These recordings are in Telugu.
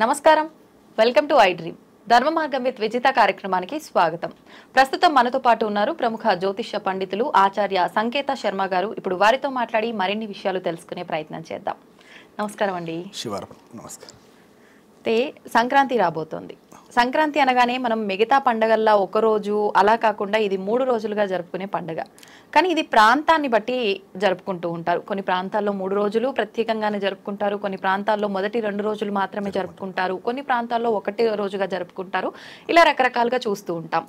నమస్కారం, వెల్కమ్ టు ఐ డ్రీమ్. ధర్మ మార్గం విత్ విజిత కార్యక్రమానికి స్వాగతం. ప్రస్తుతం మనతో పాటు ఉన్నారు ప్రముఖ జ్యోతిష్య పండితులు ఆచార్య సంకేత శర్మ గారు. ఇప్పుడు వారితో మాట్లాడి మరిన్ని విషయాలు తెలుసుకునే ప్రయత్నం చేద్దాం. నమస్కారం అండి. శివార్పణ. నమస్కారం. సంక్రాంతి రాబోతోంది. సంక్రాంతి అనగానే మనం మిగతా పండగల్లా ఒక రోజు అలా కాకుండా ఇది 3 రోజులుగా జరుపుకునే పండుగ. కానీ ఇది ప్రాంతాన్ని బట్టి జరుపుకుంటూ ఉంటారు. కొన్ని ప్రాంతాల్లో 3 రోజులు ప్రత్యేకంగానే జరుపుకుంటారు, కొన్ని ప్రాంతాల్లో మొదటి 2 రోజులు మాత్రమే జరుపుకుంటారు, కొన్ని ప్రాంతాల్లో 1 రోజుగా జరుపుకుంటారు. ఇలా రకరకాలుగా చూస్తూ ఉంటాం.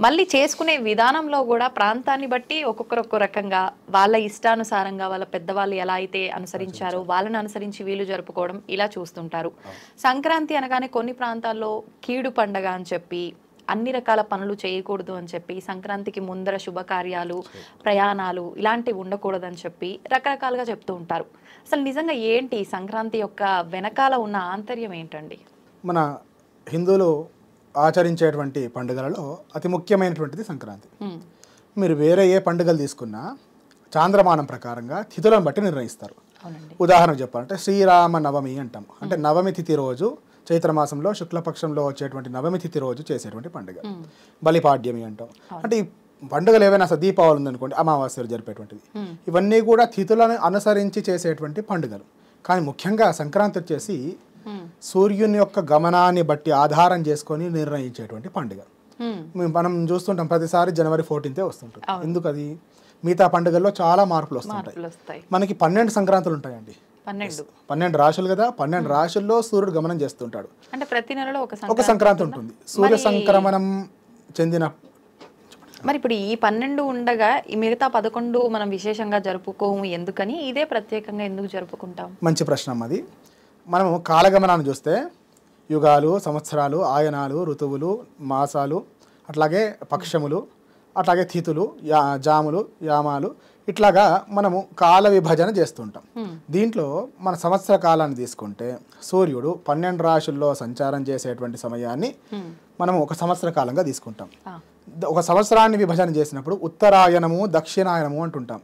మళ్ళీ చేసుకునే విధానంలో కూడా ప్రాంతాన్ని బట్టి ఒక్కొక్కరు ఒక్కో రకంగా వాళ్ళ ఇష్టానుసారంగా వాళ్ళ పెద్దవాళ్ళు ఎలా అయితే అనుసరించారో వాళ్ళని అనుసరించి వీళ్ళు జరుపుకోవడం ఇలా చూస్తుంటారు. సంక్రాంతి అనగానే కొన్ని ప్రాంతాల్లో కీడు పండగ అని చెప్పి అన్ని రకాల పనులు చేయకూడదు అని చెప్పి, సంక్రాంతికి ముందర శుభకార్యాలు ప్రయాణాలు ఇలాంటివి ఉండకూడదని చెప్పి రకరకాలుగా చెప్తూ ఉంటారు. అసలు నిజంగా ఏంటి సంక్రాంతి యొక్క వెనకాల ఉన్న ఆంతర్యం ఏంటండి? మన హిందువులు ఆచరించేటువంటి పండుగలలో అతి ముఖ్యమైనటువంటిది సంక్రాంతి. మీరు వేరే ఏ పండుగలు తీసుకున్నా చాంద్రమానం ప్రకారంగా తిథులను బట్టి నిర్ణయిస్తారు. ఉదాహరణకు చెప్పాలంటే శ్రీరామ నవమి అంటాం. అంటే నవమి తిథి రోజు చైత్రమాసంలో శుక్లపక్షంలో వచ్చేటువంటి నవమి తిథి రోజు చేసేటువంటి పండుగ. బలిపాడ్యమి అంటాం. అంటే ఈ పండుగలు ఏవైనా అసలు దీపావళి ఉందనుకోండి, అమావాస్యలు జరిపేటువంటిది. ఇవన్నీ కూడా తిథులను అనుసరించి చేసేటువంటి పండుగలు. కానీ ముఖ్యంగా సంక్రాంతి వచ్చేసి సూర్యుని యొక్క గమనాన్ని బట్టి ఆధారం చేసుకొని నిర్ణయించేటువంటి పండుగ. మనం చూస్తుంటాం ప్రతిసారి జనవరి 14 వస్తుంటుంది. ఎందుకు అది? మిగతా పండుగల్లో చాలా మార్పులు వస్తుంటాయి. మనకి 12 సంక్రాంతులు ఉంటాయండి. 12 రాశులు కదా. 12 రాశుల్లో సూర్యుడు గమనం చేస్తుంటాడు. అంటే ప్రతి నెలలో ఒక సంక్రాంతి ఉంటుంది. సూర్య సంక్రమణం చెందిన మరి ఇప్పుడు ఈ 12 ఉండగా ఈ మిగతా 11 మనం విశేషంగా జరుపుకోము ఎందుకని? ఇదే ప్రత్యేకంగా ఎందుకు జరుపుకుంటాం? మంచి ప్రశ్న అది. మనము కాలగమనాన్ని చూస్తే యుగాలు, సంవత్సరాలు, ఆయనాలు, ఋతువులు, మాసాలు, అట్లాగే పక్షములు, అట్లాగే తిథులు, జాములు, యామాలు, ఇట్లాగా మనము కాల విభజన చేస్తుంటాం. దీంట్లో మన సంవత్సర కాలాన్ని తీసుకుంటే సూర్యుడు 12 రాశుల్లో సంచారం చేసేటువంటి సమయాన్ని మనము ఒక సంవత్సర కాలంగా తీసుకుంటాం. ఒక సంవత్సరాన్ని విభజన చేసినప్పుడు ఉత్తరాయణము, దక్షిణాయనము అంటుంటాం.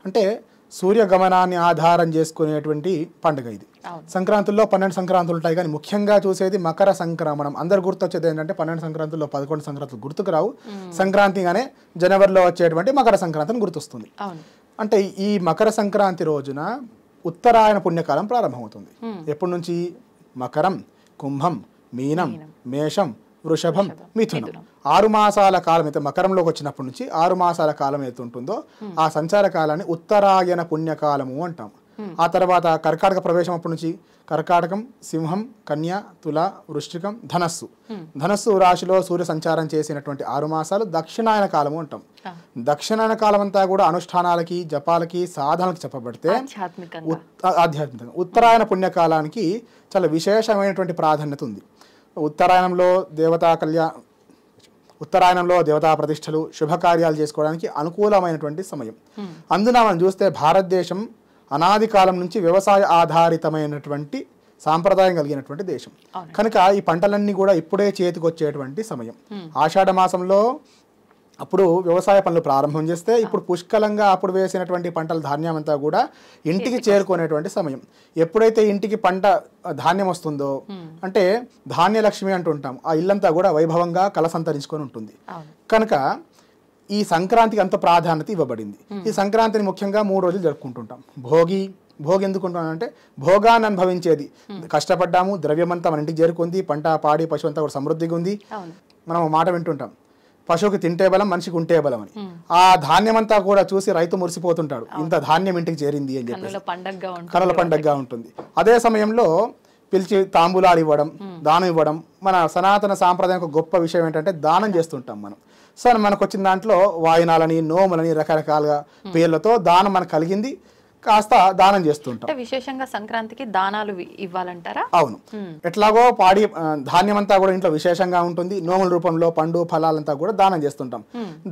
అంటే సూర్య గమనాన్ని ఆధారం చేసుకునేటువంటి పండుగ ఇది. సంక్రాంతుల్లో 12 సంక్రాంతులు ఉంటాయి, కానీ ముఖ్యంగా చూసేది మకర సంక్రమణం. అందరు గుర్తొచ్చేది ఏంటంటే 12 సంక్రాంతుల్లో 11 సంక్రాంతులు గుర్తుకు రావు. సంక్రాంతిగానే జనవరిలో వచ్చేటువంటి మకర సంక్రాంతిని గుర్తొస్తుంది. అంటే ఈ మకర సంక్రాంతి రోజున ఉత్తరాయణ పుణ్యకాలం ప్రారంభమవుతుంది. ఎప్పటి నుంచి? మకరం, కుంభం, మీనం, మేషం, వృషభం, మిథునం. 6 మాసాల కాలం అయితే మకరంలోకి వచ్చినప్పటి నుంచి 6 మాసాల కాలం అయితే ఉంటుందో ఆ సంచార కాలాన్ని ఉత్తరాయణ పుణ్యకాలము అంటాం. ఆ తర్వాత కర్కాటక ప్రవేశం అప్పటి నుంచి కర్కాటకం, సింహం, కన్య, తుల, వృశ్చికం, ధనస్సు. ధనస్సు రాశిలో సూర్య సంచారం చేసినటువంటి 6 మాసాలు దక్షిణాయన కాలము అంటాం. దక్షిణాయన కాలం అంతా కూడా అనుష్ఠానాలకి, జపాలకి, సాధనలకు చెప్పబడితే ఆధ్యాత్మికంగా ఉత్తరాయణ పుణ్యకాలానికి చాలా విశేషమైనటువంటి ప్రాధాన్యత ఉంది. ఉత్తరాయణంలో దేవతా ప్రతిష్టలు, శుభకార్యాలు చేసుకోవడానికి అనుకూలమైనటువంటి సమయం. అందున మనం చూస్తే భారతదేశం అనాది కాలం నుంచి వ్యవసాయ ఆధారితమైనటువంటి సాంప్రదాయం కలిగినటువంటి దేశం కనుక ఈ పంటలన్నీ కూడా ఇప్పుడే చేతికొచ్చేటువంటి సమయం. ఆషాఢ మాసంలో అప్పుడు వ్యవసాయ పనులు ప్రారంభం చేస్తే ఇప్పుడు పుష్కలంగా అప్పుడు వేసినటువంటి పంటల ధాన్యం అంతా కూడా ఇంటికి చేరుకునేటువంటి సమయం. ఎప్పుడైతే ఇంటికి పంట ధాన్యం వస్తుందో అంటే ధాన్యలక్ష్మి అంటుంటాం. ఆ ఇల్లంతా కూడా వైభవంగా కలసంతరించుకొని ఉంటుంది. కనుక ఈ సంక్రాంతికి అంత ప్రాధాన్యత ఇవ్వబడింది. ఈ సంక్రాంతిని ముఖ్యంగా 3 రోజులు జరుపుకుంటుంటాం. భోగి ఎందుకు అంటే భోగాన్ని అనుభవించేది. కష్టపడ్డాము, ద్రవ్యమంతా మన ఇంటికి చేరుకుంది, పంట పాడి పశువు అంతా కూడా సమృద్ధిగా ఉంది. మనం మాట వింటుంటాం, పశువుకి తింటే బలం, మనిషికి ఉంటే బలం అని. ఆ ధాన్యం అంతా కూడా చూసి రైతు మురిసిపోతుంటాడు, ఇంత ధాన్యం ఇంటికి చేరింది అని చెప్పి కనుల పండగగా ఉంటుంది. అదే సమయంలో పిలిచి తాంబూలాలు ఇవ్వడం, దానం ఇవ్వడం మన సనాతన సాంప్రదాయం గొప్ప విషయం ఏంటంటే దానం చేస్తుంటాం మనం. సో మనకు వచ్చిన దాంట్లో వాయినాలని, నోములని, రకరకాలుగా పేర్లతో దానం మనకు కలిగింది, కాస్త దానం చేస్తుంటాం. విశేషంగా సంక్రాంతికి దానాలు ఇవ్వాలంటారా? అవును. ఎట్లాగో పాడి ధాన్యం అంతా కూడా ఇంట్లో విశేషంగా ఉంటుంది. నోముల రూపంలో పండు ఫలాలంతా కూడా దానం చేస్తుంటాం.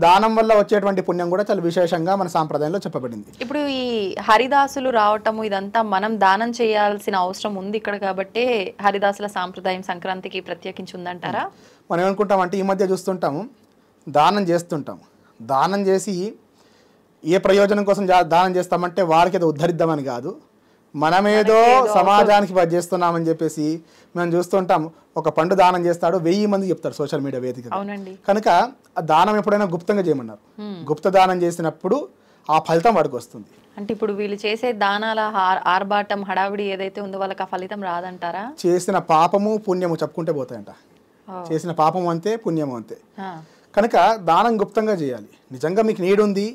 దానం వల్ల వచ్చేటువంటి పుణ్యం కూడా చాలా విశేషంగా మన సాంప్రదాయంలో చెప్పబడింది. ఇప్పుడు ఈ హరిదాసులు రావటము ఇదంతా మనం దానం చేయాల్సిన అవసరం ఉంది ఇక్కడ కాబట్టి హరిదాసుల సాంప్రదాయం సంక్రాంతికి ప్రత్యేకించి ఉందంటారా? మనం ఏమనుకుంటాం అంటే ఈ మధ్య చూస్తుంటాము దానం చేస్తుంటాం. దానం చేసి ఏ ప్రయోజనం కోసం దానం చేస్తామంటే వారికి అది ఉద్ధరిద్దామని కాదు, మనమేదో సమాజానికి పని చేస్తున్నామని చెప్పేసి మనం చూస్తుంటాం. ఒక పండు దానం చేస్తాడు, 1000 మంది చెప్తారు సోషల్ మీడియా వేదిక. కనుక ఆ దానం ఎప్పుడైనా గుప్తంగా చేయమన్నారు. గుప్త దానం చేసినప్పుడు ఆ ఫలితం వాడికి వస్తుంది. అంటే ఇప్పుడు వీళ్ళు చేసే దానాల ఆర్భాటం హడావిడి ఏదైతే ఉందో వాళ్ళకి ఆ ఫలితం రాదంటారా? చేసిన పాపము పుణ్యము చెప్పుకుంటే పోతాయంట. చేసిన పాపము అంతే, పుణ్యము అంతే. కనుక దానం గుప్తంగా చేయాలి. నిజంగా మీకు నీడు ఉంది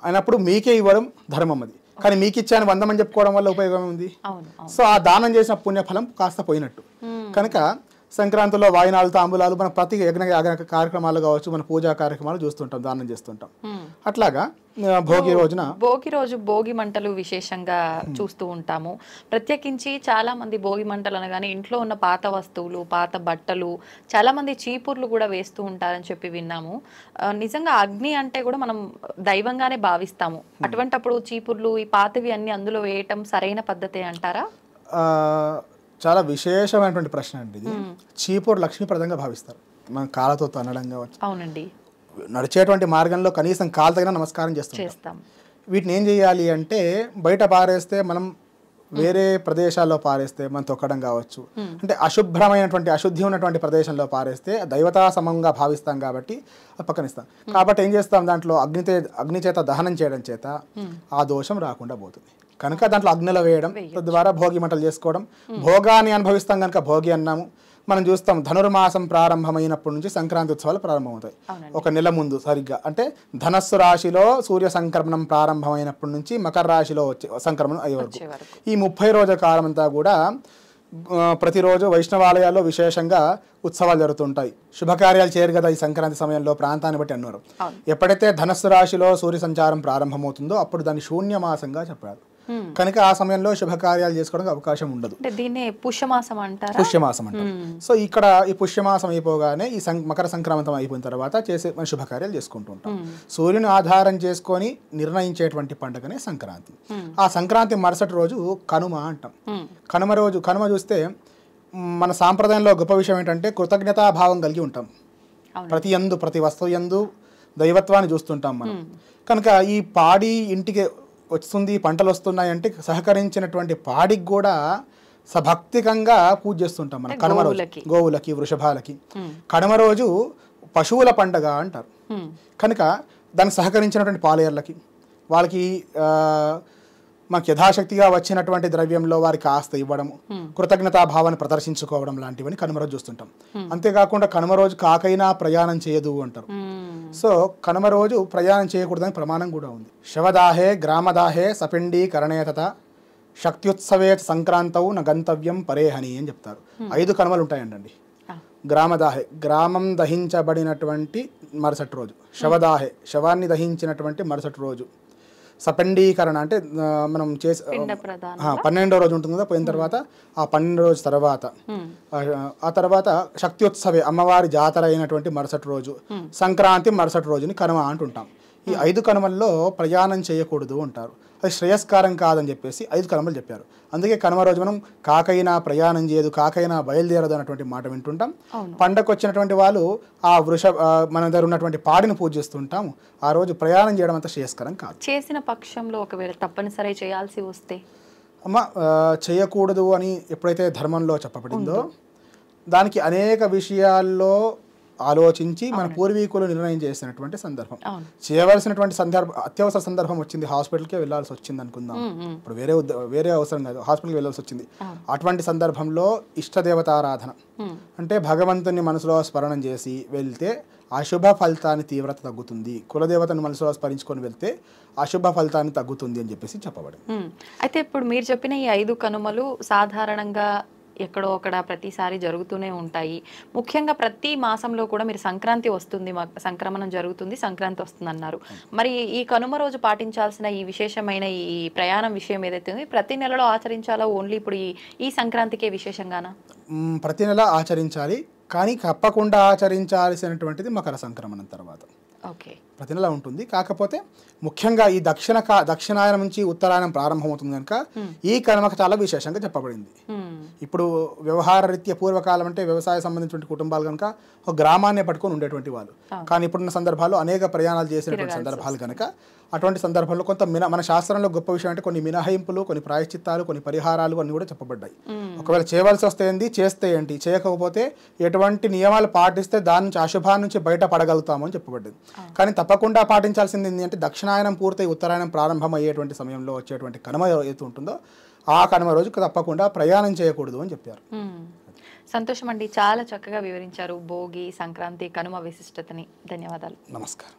అయినప్పుడు మీకే ఇవ్వడం ధర్మం అది. కానీ మీకు ఇచ్చాను 100 మంది చెప్పుకోవడం వల్ల ఉపయోగం ఉంది. సో ఆ దానం చేసిన పుణ్యఫలం కాస్త పోయినట్టు. కనుక సంక్రాంతిలో వాయినాలు, తాంబూలాలు, మన ప్రతి యజ్ఞ కార్యక్రమాలు కావచ్చు, మన పూజా కార్యక్రమాలు చూస్తుంటాం, దానం చేస్తుంటాం. అట్లాగా భోగి రోజు భోగి మంటలు విశేషంగా చూస్తూ ఉంటాము. ప్రత్యేకించి చాలా మంది భోగి మంటలు అనగానే ఇంట్లో ఉన్న పాత వస్తువులు, పాత బట్టలు, చాలా మంది చీపుర్లు కూడా వేస్తూ ఉంటారని చెప్పి విన్నాము. నిజంగా అగ్ని అంటే కూడా మనం దైవంగానే భావిస్తాము. అటువంటప్పుడు చీపుర్లు, ఈ పాతవి అన్ని అందులో వేయటం సరైన పద్ధతే అంటారా? చాలా విశేషమైనటువంటి ప్రశ్న అండి ఇది. చీపురు లక్ష్మీప్రదంగా భావిస్తారు. మనం కాళ్ళతో తన్నడం కావచ్చు. అవునండి. నడిచేటువంటి మార్గంలో కనీసం కాలు తగిన నమస్కారం చేస్తాం. వీటిని ఏం చేయాలి అంటే బయట పారేస్తే, మనం వేరే ప్రదేశాల్లో పారేస్తే మనం తొక్కడం కావచ్చు. అంటే అశుభ్రమైనటువంటి అశుద్ధి ఉన్నటువంటి ప్రదేశంలో పారేస్తే దైవతా సమంగా భావిస్తాం కాబట్టి పక్కనిస్తాం. కాబట్టి ఏం చేస్తాం, దాంట్లో అగ్ని చేత దహనం చేయడం చేత ఆ దోషం రాకుండా పోతుంది. కనుక దాంట్లో అగ్నిలో వేయడం, తద్వారా భోగి మంటలు చేసుకోవడం. భోగాన్ని అనుభవిస్తాం కనుక భోగి అన్నాము. మనం చూస్తాం ధనుర్మాసం ప్రారంభమైనప్పటి నుంచి సంక్రాంతి ఉత్సవాలు ప్రారంభమవుతాయి. ఒక నెల ముందు సరిగ్గా, అంటే ధనస్సు రాశిలో సూర్య సంక్రమణం ప్రారంభమైనప్పటి నుంచి మకర రాశిలో వచ్చే సంక్రమణం అయ్యే వరకు ఈ 30 రోజుల కాలం అంతా కూడా ప్రతిరోజు వైష్ణవాలయాల్లో విశేషంగా ఉత్సవాలు జరుగుతుంటాయి. శుభకార్యాలు చేయరు కదా ఈ సంక్రాంతి సమయంలో, ప్రాంతాన్ని బట్టి అన్నారు. ఎప్పుడైతే ధనస్సు రాశిలో సూర్య సంచారం ప్రారంభమవుతుందో అప్పుడు దాన్ని శూన్యమాసంగా చెప్పారు. కనుక ఆ సమయంలో శుభకార్యాలు చేసుకోవడానికి అవకాశం ఉండదు. పుష్యమాసం అంటారు. సో ఇక్కడ ఈ పుష్యమాసం అయిపోగానే ఈ మకర సంక్రాంతం అయిపోయిన తర్వాత చేసే మన శుభకార్యాలు చేసుకుంటూ ఉంటాం. సూర్యుని ఆధారం చేసుకొని నిర్ణయించేటువంటి పండుగనే సంక్రాంతి. ఆ సంక్రాంతి మరుసటి రోజు కనుమ అంటాం. కనుమ చూస్తే మన సాంప్రదాయంలో గొప్ప విషయం ఏంటంటే కృతజ్ఞతాభావం కలిగి ఉంటాం. ప్రతి వస్తువు యందు దైవత్వాన్ని చూస్తుంటాం మనం. కనుక ఈ పాడి ఇంటికి వస్తుంది, పంటలు వస్తున్నాయంటే సహకరించినటువంటి పాడికి కూడా సభక్తికంగా పూజ చేస్తుంటాం మనం. కనుమ రోజు గోవులకి, వృషభాలకి. కనుమ రోజు పశువుల పండగ అంటారు. కనుక దానికి సహకరించినటువంటి పాలేర్లకి, వాళ్ళకి మనకు యథాశక్తిగా వచ్చినటువంటి ద్రవ్యంలో వారికి కాస్త ఇవ్వడము, కృతజ్ఞతాభావాన్ని ప్రదర్శించుకోవడం లాంటివని కనుమ రోజు చూస్తుంటాం. అంతేకాకుండా కనుమ రోజు కాకైనా ప్రయాణం చేయదు అంటారు. సో కనుమ రోజు ప్రయాణం చేయకూడదని ప్రమాణం కూడా ఉంది. శవదాహే గ్రామదాహే సపిండీ కరణేతత శక్త్యుత్సవే సంక్రాంతౌ న గంతవ్యం పరేహని అని చెప్తారు. 5 కనుమలు ఉంటాయండి. గ్రామదాహే, గ్రామం దహించబడినటువంటి మరుసటి రోజు. శవదాహే, శవాన్ని దహించినటువంటి మరుసటి రోజు. సపండీకరణ అంటే మనం చేసే 12వ రోజు ఉంటుంది కదా, పోయిన తర్వాత ఆ 12వ రోజు తర్వాత, ఆ తర్వాత శక్త్యోత్సవే అమ్మవారి జాతర అయినటువంటి మరుసటి రోజు, సంక్రాంతి మరుసటి రోజుని కనుమ అంటుంటాం. ఈ 5 కనుమల్లో ప్రయాణం చేయకూడదు అంటారు. అది శ్రేయస్కారం కాదని చెప్పేసి 5 కనుమలు చెప్పారు. అందుకే కనుమ రోజు మనం కాకైనా ప్రయాణం చేయదు, కాకైనా బయలుదేరదు అన్నటువంటి మాట వింటుంటాం. పండగకు వచ్చినటువంటి వాళ్ళు ఆ మన దగ్గర ఉన్నటువంటి పాడిని పూజిస్తుంటాము. ఆ రోజు ప్రయాణం చేయడం అంత శ్రేయస్కరం కాదు. చేసిన పక్షంలో ఒకవేళ తప్పనిసరి చేయాల్సి వస్తే చేయకూడదు అని ఎప్పుడైతే ధర్మంలో చెప్పబడిందో దానికి అనేక విషయాల్లో ఆలోచించి మన పూర్వీకులు నిర్ణయం చేసినటువంటి సందర్భం. చేయవలసినటువంటి అత్యవసర సందర్భం వచ్చింది, హాస్పిటల్కే వెళ్ళాల్సి వచ్చింది అనుకుందాం. ఇప్పుడు వేరే అవసరం కాదు, హాస్పిటల్కి వెళ్ళాల్సి వచ్చింది. అటువంటి సందర్భంలో ఇష్టదేవతారాధన అంటే భగవంతుని మనసులో స్మరణం చేసి వెళ్తే అశుభ ఫలితాన్ని తీవ్రత తగ్గుతుంది. కులదేవతను మనసులో స్మరించుకొని వెళ్తే అశుభ ఫలితాన్ని తగ్గుతుంది అని చెప్పేసి చెప్పబడింది. అయితే ఇప్పుడు మీరు చెప్పిన ఈ 5 కనుమలు సాధారణంగా ఎక్కడో అక్కడ ప్రతిసారి జరుగుతూనే ఉంటాయి. ముఖ్యంగా ప్రతి మాసంలో కూడా మీరు సంక్రాంతి వస్తుంది, సంక్రమణం జరుగుతుంది, సంక్రాంతి వస్తుంది అన్నారు. మరి ఈ కనుమ రోజు పాటించాల్సిన ఈ విశేషమైన ఈ ప్రయాణం విషయం ఏదైతే ఉంది ప్రతి నెలలో ఆచరించాలో, ఓన్లీ ఇప్పుడు ఈ సంక్రాంతికే విశేషంగానా? ప్రతి నెల ఆచరించాలి, కానీ తప్పకుండా ఆచరించాల్సినటువంటిది మకర సంక్రమణం తర్వాత. ఓకే. ప్రతి నెల ఉంటుంది. కాకపోతే ముఖ్యంగా ఈ దక్షిణాయనం నుంచి ఉత్తరాయణం ప్రారంభమవుతుంది కనుక ఈ కనుమకు చాలా విశేషంగా చెప్పబడింది. ఇప్పుడు వ్యవహార రీత్యా పూర్వకాలం అంటే వ్యవసాయ సంబంధించిన కుటుంబాలు కనుక ఒక గ్రామాన్నే పట్టుకొని ఉండేటువంటి వాళ్ళు. కానీ ఇప్పుడున్న సందర్భాల్లో అనేక ప్రయాణాలు చేసినటువంటి సందర్భాలు కనుక అటువంటి సందర్భంలో కొంత మన శాస్త్రంలో గొప్ప విషయం అంటే కొన్ని మినహాయింపులు, కొన్ని ప్రాయశ్చిత్తాలు, కొన్ని పరిహారాలు అన్ని కూడా చెప్పబడ్డాయి. ఒకవేళ చేయవలసి వస్తే ఏంటి, చేస్తే ఏంటి, చేయకపోతే ఎటువంటి నియమాలు పాటిస్తే దాని నుంచి అశుభాన్ని నుంచి బయట పడగలుగుతాము అని చెప్పబడ్డది. కానీ తప్పకుండా పాటించాల్సింది ఏంటి అంటే దక్షిణాయనం పూర్తయి ఉత్తరాయణం ప్రారంభం అయ్యేటువంటి సమయంలో వచ్చేటువంటి కనుమ ఏదైతే ఉంటుందో ఆ కనుమ రోజు తప్పకుండా ప్రయాణం చేయకూడదు అని చెప్పారు. సంతోషం అండి, చాలా చక్కగా వివరించారు భోగి, సంక్రాంతి, కనుమ విశిష్టతని. ధన్యవాదాలు. నమస్కారం.